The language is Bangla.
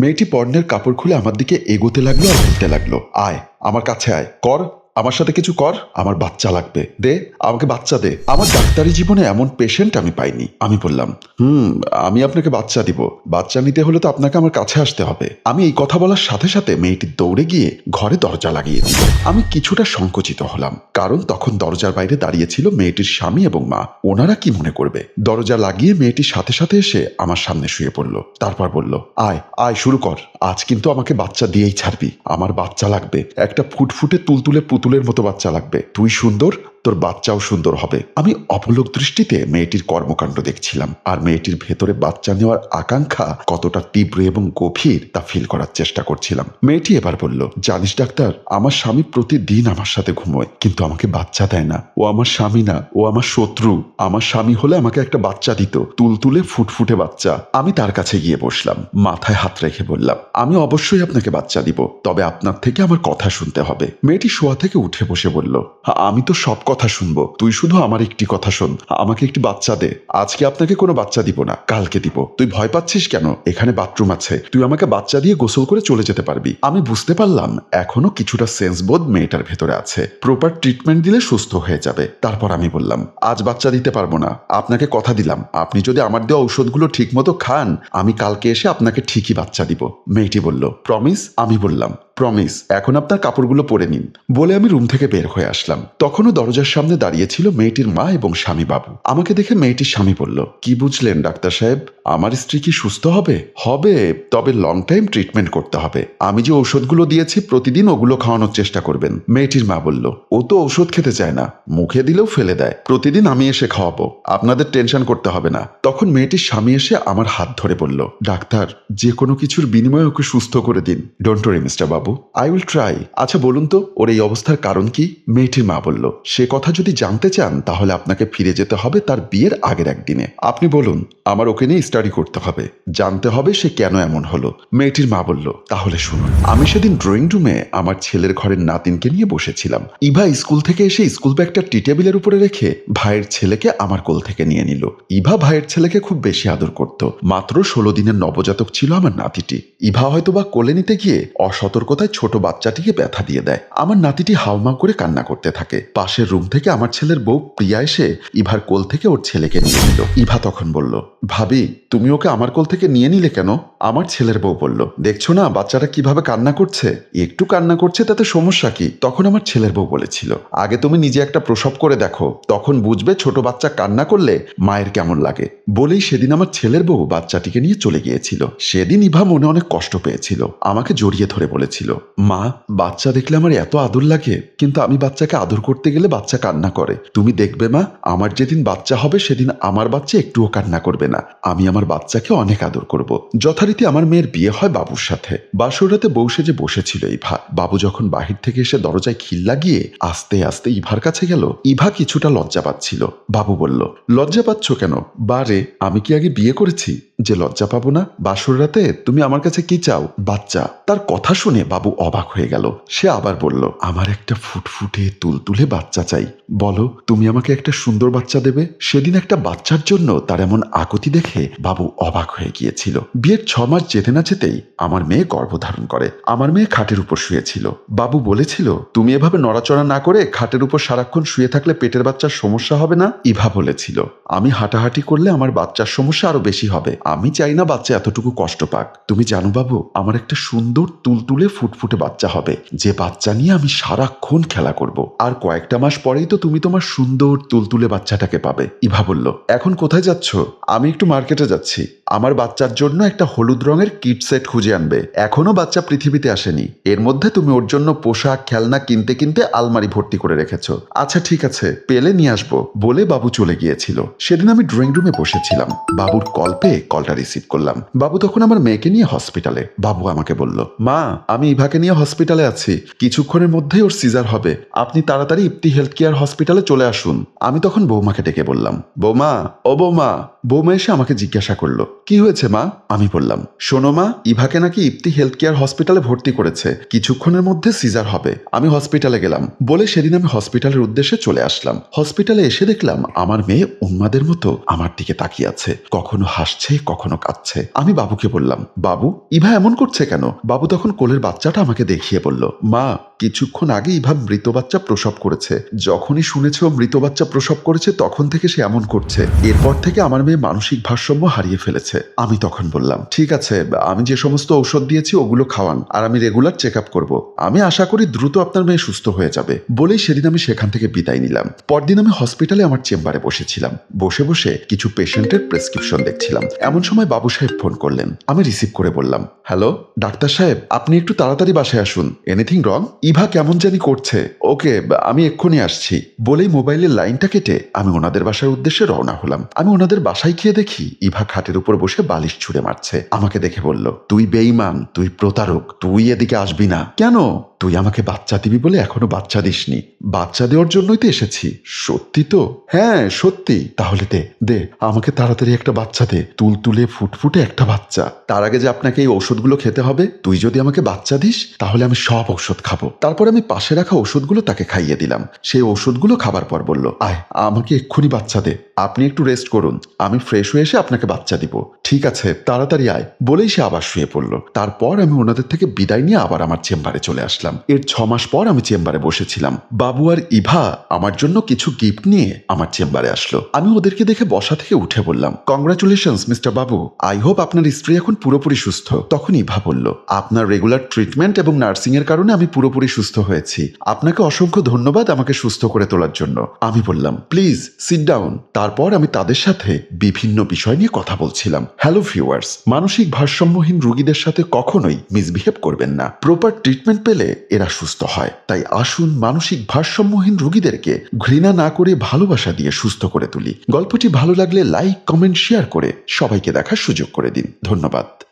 মেয়েটি পর্নের কাপড় খুলে আমার দিকে এগোতে লাগলো আর বলতে লাগলো, আয় আমার কাছে আয়, কর আমার সাথে কিছু কর, আমার বাচ্চা লাগবে, দে আমাকে বাচ্চা দে। আমার ডাক্তারি জীবনে এমন পেশেন্ট আমি পাইনি। আমি বললাম, আমি আপনাকে বাচ্চা দিব, বাচ্চা নিতে হলে তো আপনাকে আমার কাছে আসতে হবে। আমি এই কথা বলার সাথে সাথে মেয়েটি দৌড়ে গিয়ে ঘরে দরজা লাগিয়ে দিল। আমি কিছুটা সংকুচিত হলাম, কারণ তখন দরজার বাইরে দাঁড়িয়ে ছিল মেয়েটির স্বামী এবং মা। ওনারা কি মনে করবে? দরজা লাগিয়ে মেয়েটির সাথে সাথে এসে আমার সামনে শুয়ে পড়ল। তারপর বলল, আয় আয় শুরু কর, আজ কিন্তু আমাকে বাচ্চা দিয়েই ছাড়বি, আমার বাচ্চা লাগবে, একটা ফুটফুটে তুলতুলে পুতুলের মতো বাচ্চা লাগবে, তুই সুন্দর, তোর বাচ্চাও সুন্দর হবে। আমি অপলক দৃষ্টিতে মেয়েটির কর্মকাণ্ড দেখছিলাম, আর মেয়েটির ভেতরে বাচ্চা নেওয়ার আকাঙ্ক্ষা কতটা তীব্র এবং গভীর তা ফিল করার চেষ্টা করছিলাম। মেয়েটি এবার বলল, জানিস ডাক্তার, আমার স্বামী প্রতিদিন আমার সাথে ঘুমোয়, কিন্তু আমাকে বাচ্চা দেয় না। ও আমার স্বামী না, ও আমার শত্রু। আমার স্বামী হলে আমাকে একটা বাচ্চা দিত, তুলতুলে ফুটফুটে বাচ্চা। আমি তার কাছে গিয়ে বসলাম, মাথায় হাত রেখে বললাম, আমি অবশ্যই আপনাকে বাচ্চা দিব, তবে আপনার থেকে আমার কথা শুনতে হবে। মেয়েটি শোয়া থেকে উঠে বসে বলল, আমি তো সব কথা শুনবো, তুই শুধু আমার একটি কথা শোন, আমাকে একটি বাচ্চা দে। আজকে আপনাকে কোনো বাচ্চা দিব না, কালকে দিব। তুই ভয় পাচ্ছিস কেন? এখানে বাথরুম আছে, তুই আমাকে বাচ্চা দিয়ে গোসল করে চলে যেতে পারবি। আমি বুঝতে পারলাম এখনো কিছুটা সেন্স বোধ মেয়েটার ভেতরে আছে, প্রপার ট্রিটমেন্ট দিলে সুস্থ হয়ে যাবে। তারপর আমি বললাম, আজ বাচ্চা দিতে পারবো না, আপনাকে কথা দিলাম, আপনি যদি আমার দেওয়া ঔষধগুলো ঠিক মতো খান, আমি কালকে এসে আপনাকে ঠিকই বাচ্চা দিব। মেয়েটি বলল, প্রমিস? আমি বললাম, প্রমিস। এখন আপনার কাপড়গুলো পরে নিন। বলে আমি রুম থেকে বের হয়ে আসলাম। তখনও দরজার সামনে দাঁড়িয়ে ছিল মেয়েটির মা এবং স্বামী বাবু। আমাকে দেখে মেয়েটির স্বামী বলল, কি বুঝলেন ডাক্তার সাহেব, আমার স্ত্রী কি সুস্থ হবে? হবে, তবে লং টাইম ট্রিটমেন্ট করতে হবে। আমি যে ঔষধগুলো দিয়েছি প্রতিদিন ওগুলো খাওয়ানোর চেষ্টা করবেন। মেয়েটির মা বলল, ও তো ঔষধ খেতে চায় না, মুখে দিলেও ফেলে দেয়, প্রতিদিন আমি এসে খাওয়াবো, আপনাদের টেনশন করতে হবে না। তখন মেয়েটির স্বামী এসে আমার হাত ধরে বলল, ডাক্তার, যে কোনো কিছুর বিনিময়ে ওকে সুস্থ করে দিন। Don't worry mister Babu, I will try. আচ্ছা বলুন তো, ওর এই অবস্থার কারণ কি? মেয়েটির মা বলল, সে কথা যদি জানতে চান তাহলে আপনাকে ফিরে যেতে হবে তার বিয়ের আগের একদিনে। আপনি বলুন, আমার ওকে নিয়ে স্টাডি করতে হবে, জানতে হবে সে কেন এমন হলো। মেয়েটির মা বলল, তাহলে শুনুন। আমি সেদিন ড্রয়িং রুমে আমার ছেলের ঘরের নাতিনকে নিয়ে বসেছিলাম। ইভা স্কুল থেকে এসে স্কুল ব্যাগটা টি টেবিলের উপরে রেখে ভাইয়ের ছেলেকে আমার কোল থেকে নিয়ে নিল। ইভা ভাইয়ের ছেলেকে খুব বেশি আদর করত। মাত্র 16 দিনের নবজাতক ছিল আমার নাতিটি। ইভা হয়তোবা কোলে নিতে গিয়ে অসতর্কতায় ছোট বাচ্চাটিকে ব্যথা দিয়ে দেয়। আমার নাতিটি হাউমাউ করে কান্না করতে থাকে। পাশের রুম থেকে আমার ছেলের বউ প্রিয়া এসে ইভার কোল থেকে ওর ছেলেকে নিয়ে নিল। ইভা তখন বলল, ভাবি, তুমি ওকে আমার কোল থেকে নিয়ে নিলে কেন? আমার ছেলের বউ বলল, দেখছো না বাচ্চাটা কিভাবে কান্না করছে, একটু কান্না করছে তাতে সমস্যা কি? তখন আমার ছেলের বউ বলেছিল, আগে তুমি নিজে একটা প্রসব করে দেখো, তখন বুঝবে ছোট বাচ্চা কান্না করলে মায়ের কেমন লাগে। বলেই সেদিন আমার ছেলের বউ বাচ্চাটিকে নিয়ে চলে গিয়েছিল। সেদিন ইভা মনে অনেক কষ্ট পেয়েছিল, আমাকে জড়িয়ে ধরে বলেছিল, মা, বাচ্চা দেখলে আমার এত আদর লাগে, কিন্তু আমি বাচ্চাকে আদর করতে গেলে বাচ্চা কান্না করে। তুমি দেখবে মা, আমার যেদিন বাচ্চা হবে সেদিন আমার বাচ্চা একটুও কান্না করবে না, আমি আমার বাচ্চাকে অনেক আদর করব। যথারীতি আমার মেয়ের বিয়ে হয় বাবুর সাথে। বাসরাতে বউ সেজে বসেছিল ইভা। বাবু যখন বাহির থেকে এসে দরজায় খিল লাগিয়ে আস্তে আস্তে ইভার কাছে গেল, ইভা কিছুটা লজ্জা পাচ্ছিল। বাবু বলল, লজ্জা পাচ্ছ কেন? বারে, আমি কি আগে বিয়ে করেছি যে লজ্জা পাবো না? বাসর রাতে তুমি আমার কাছে কি চাও? বাচ্চা। তার কথা শুনে বাবু অবাক হয়ে গেল। সে আবার বলল, আমার একটা ফুটফুটে তুলতুলে বাচ্চা চাই। বলো, তুমি আমাকে একটা সুন্দর বাচ্চা দেবে? সেদিন একটা বাচ্চার জন্য তার এমন আকুতি দেখে বাবু অবাক হয়ে গিয়েছিল। বিয়ের 6 মাস যেতে না যেতেই আমার মেয়ে গর্ভধারণ করে। আমার মেয়ে খাটের উপর শুয়েছিল। বাবু বলেছিল, তুমি এভাবে নড়াচড়া না করে খাটের উপর সারাক্ষণ শুয়ে থাকলে পেটের বাচ্চার সমস্যা হবে না? ইভা বলেছিল, আমি হাঁটাহাঁটি করলে আমার বাচ্চার সমস্যা আরো বেশি হবে, আমি চাই না বাচ্চা এতটুকু কষ্ট পাক। তুমি জানো বাবু, আমার একটা সুন্দর তুলতুলে ফুটফুটে বাচ্চা হবে, যে বাচ্চা নিয়ে আমি সারাক্ষণ খেলা করব। আর কয়েকটা মাস পরেই তো তুমি তোমার সুন্দর তুলতুলে বাচ্চাটাকে পাবে। ইভা বলল, এখন কোথায় যাচ্ছ? আমি একটু মার্কেটে যাচ্ছি। আমার বাচ্চার জন্য একটা হলুদ রঙের কিট সেট খুঁজে আনবে। এখনো বাচ্চা পৃথিবীতে আসেনি, এর মধ্যে তুমি ওর জন্য পোশাক খেলনা কিনতে কিনতে আলমারি ভর্তি করে রেখেছো। আচ্ছা ঠিক আছে, পেলে নিয়ে আসবো। বলে বাবু চলে গিয়েছিল। সেদিন আমি ড্রয়িং রুমে বসেছিলাম। বাবুর কল পেয়ে কলটা রিসিভ করলাম। বাবু তখন আমার মেয়েকে নিয়ে হসপিটালে। বাবু আমাকে বলল, মা, আমি ইভাকে নিয়ে হসপিটালে আছি, কিছুক্ষণের মধ্যেই ওর সিজার হবে, আপনি তাড়াতাড়ি ইপ্তি হেলথ কেয়ার হসপিটালে চলে আসুন। আমি তখন বৌমাকে ডেকে বললাম, বৌমা, ও বৌমা। বৌমা এসে আমাকে জিজ্ঞাসা করলো, কি হয়েছে মা? আমি বললাম, শোনো মা, ইভাকে নাকি ইপ্তি হেলথ কেয়ার হসপিটালে ভর্তি করেছে, কিছুক্ষণের মধ্যে সিজার হবে। আমি হসপিটালে গেলাম। বলে সেদিন আমি হসপিটালের উদ্দেশ্যে চলে আসলাম। হসপিটালে এসে দেখলাম আমার মেয়ে উন্মাদের মতো আমার দিকে তাকিয়ে আছে, কখনো হাসছে কখনো কাঁদছে। আমি বাবুকে বললাম, বাবু ইভা এমন করছে কেন? বাবু তখন কোলের বাচ্চাটা আমাকে দেখিয়ে বলল, মা কিছুক্ষণ আগে ইভা মৃত বাচ্চা প্রসব করেছে। যখনই শুনেছে ও মৃত বাচ্চা প্রসব করেছে তখন থেকে সে এমন করছে। এরপর থেকে আমার মেয়ে মানসিক ভারসাম্য হারিয়ে ফেলেছে। আমি তখন বললাম, ঠিক আছে, আমি যে সমস্ত ঔষধ দিয়েছি ওগুলো খাওয়ান, আর আমি রেগুলার চেক আপ করবো। আমি আশা করি দ্রুত আপনার মেয়ে সুস্থ হয়ে যাবে। বলেই সেদিন আমি সেখান থেকে বিদায় নিলাম। পরদিন আমি হসপিটালে আমার চেম্বারে বসেছিলাম। বসে বসে কিছু পেশেন্টের প্রেসক্রিপশন দেখছিলাম। এমন সময় বাবু সাহেব ফোন করলেন। আমি রিসিভ করে বললাম, হ্যালো ডাক্তার সাহেব, আপনি একটু তাড়াতাড়ি বাসায় আসুন। Anything wrong? ইভা কেমন জানি করছে। ওকে, আমি এক্ষুনি আসছি। বলেই মোবাইলের লাইনটা কেটে আমি ওনাদের বাসার উদ্দেশ্যে রওনা হলাম। আমি ওনাদের বাসায় গিয়ে দেখি ইভা খাটের উপর বসে বালিশ ছুঁড়ে মারছে। আমাকে দেখে বলল, তুই বেঈমান, তুই প্রতারক, তুই এদিকে আসবি না। কেন? তুই আমাকে বাচ্চা দিবি বলে এখনো বাচ্চা দিসনি। বাচ্চা দেওয়ার জন্যই তো এসেছি। সত্যি তো? হ্যাঁ সত্যি। তাহলে দে দে, আমাকে তাড়াতাড়ি একটা বাচ্চা দে, তুলতুলে ফুটফুটে একটা বাচ্চা। তার আগে যে আপনাকে এই ওষুধগুলো খেতে হবে। তুই যদি আমাকে বাচ্চা দিস তাহলে আমি সব ওষুধ খাবো। তারপর আমি পাশে রাখা ওষুধগুলো তাকে খাইয়ে দিলাম। সেই ওষুধগুলো খাবার পর বলল, আয় আমাকে এক্ষুনি বাচ্চা দে। আপনি একটু রেস্ট করুন, আমি ফ্রেশ হয়ে এসে আপনাকে বাচ্চা দিব। ঠিক আছে, তাড়াতাড়ি আয়। বলেই সে আবার শুয়ে পড়ল। তারপর আমি ওনাদের থেকে বিদায় নিয়ে আবার আমার চেম্বারে চলে আসলাম। এর 6 মাস পর আমি চেম্বারে বসেছিলাম। বাবু আর ইভা আমার জন্য কিছু গিফট নিয়ে আমার চেম্বারে আসলো। আমি ওদেরকে দেখে বসা থেকে উঠে বললাম, congratulations mister Babu, I hope আপনার স্ত্রী এখন পুরোপুরি সুস্থ। তখন ইভা বলল, আপনার রেগুলার ট্রিটমেন্ট এবং নার্সিং এর কারণে আমি পুরোপুরি সুস্থ হয়েছি। আপনাকে অসংখ্য ধন্যবাদ আমাকে সুস্থ করে তোলার জন্য। আমি বললাম, প্লিজ সিট ডাউন। তারপর আমি তাদের সাথে বিভিন্ন বিষয় নিয়ে কথা বলছিলাম। হ্যালো ভিউয়ার্স, মানসিক ভারসাম্যহীন রোগীদের সাথে কখনোই মিসবিহেভ করবেন না। প্রপার ট্রিটমেন্ট পেলে এরা সুস্থ হয়। তাই আসুন মানসিক ভারসাম্যহীন রোগীদেরকে ঘৃণা না করে ভালোবাসা দিয়ে সুস্থ করে তুলি। গল্পটি ভালো লাগলে লাইক, কমেন্ট, শেয়ার করে সবাইকে দেখার সুযোগ করে দিন। ধন্যবাদ।